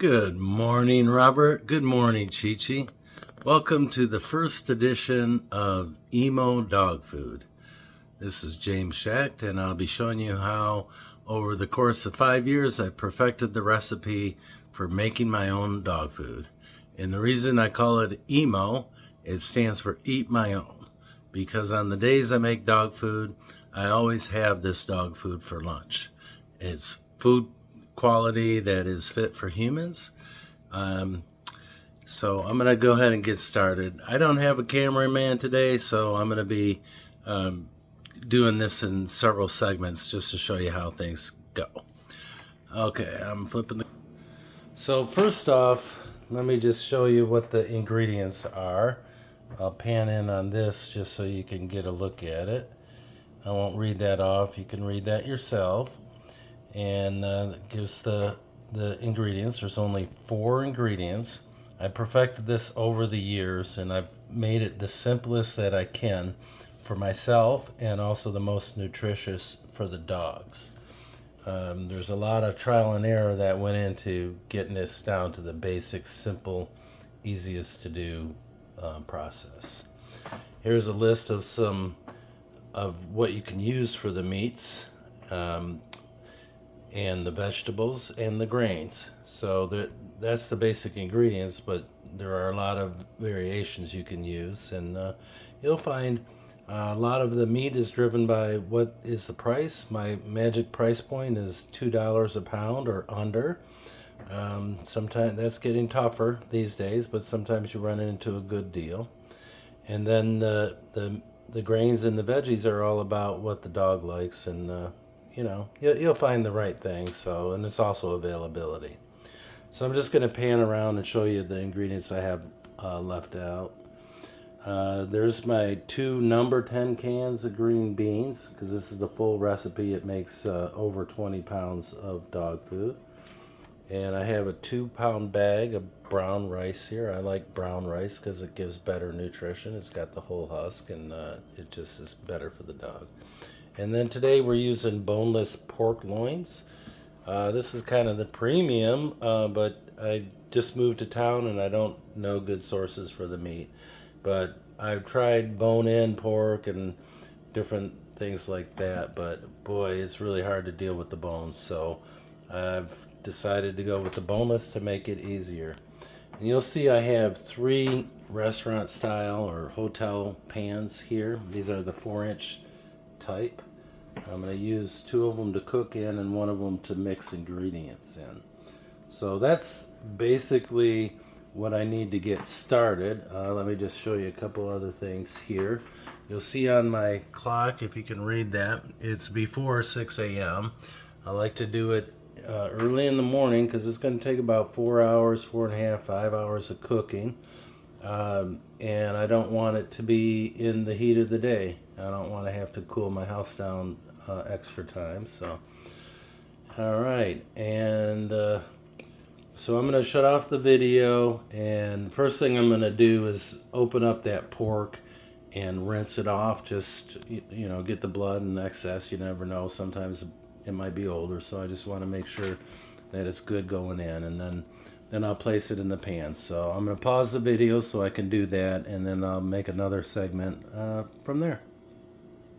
Good morning, Robert. Good morning, Chi-Chi. Welcome to the first edition of Emo Dog Food. This is James Schacht, and I'll be showing you how, over the course of 5 years, I perfected the recipe for making my own dog food. And the reason I call it Emo, it stands for Eat My Own, because on the days I make dog food, I always have this dog food for lunch. It's food quality that is fit for humans. So I'm going to go ahead and get started. I don't have a cameraman today, so I'm going to be doing this in several segments just to show you how things go. Okay, I'm flipping the... So first off, let me just show you what the ingredients are. I'll pan in on this just so you can get a look at it. I won't read that off. You can read that yourself. And it gives the ingredients. There's only 4 ingredients. I perfected this over the years, and I've made it the simplest that I can for myself and also the most nutritious for the dogs. There's a lot of trial and error that went into getting this down to the basic, simple, easiest to do process. Here's a list of some of what you can use for the meats. And the vegetables and the grains. So that's the basic ingredients, but there are a lot of variations you can use, and you'll find a lot of the meat is driven by what is the price. My magic price point is $2 a pound or under. Sometimes that's getting tougher these days, but sometimes you run into a good deal. And then the grains and the veggies are all about what the dog likes, and you know, you'll find the right thing. So, and it's also availability. So I'm just going to pan around and show you the ingredients I have left out. There's my 2 number 10 cans of green beans, because this is the full recipe. It makes over 20 pounds of dog food. And I have a 2-pound bag of brown rice here. I like brown rice because it gives better nutrition. It's got the whole husk, and it just is better for the dog. And then today we're using boneless pork loins. This is kind of the premium, but I just moved to town and I don't know good sources for the meat. But I've tried bone-in pork and different things like that, but boy, it's really hard to deal with the bones. So I've decided to go with the boneless to make it easier. And you'll see I have 3 restaurant style or hotel pans here. These are the 4-inch type. I'm going to use 2 of them to cook in and 1 of them to mix ingredients in. So that's basically what I need to get started. Let me just show you a couple other things here. You'll see on my clock, if you can read that, it's before 6 a.m. I like to do it early in the morning because it's going to take about 4 hours, 4.5, 5 hours of cooking. And I don't want it to be in the heat of the day. I don't want to have to cool my house down extra time. So, all right, and so I'm going to shut off the video, and first thing I'm going to do is open up that pork and rinse it off. Just, you know, get the blood and excess. You never know. Sometimes it might be older, so I just want to make sure that it's good going in, and then I'll place it in the pan. So I'm going to pause the video so I can do that, and then I'll make another segment from there.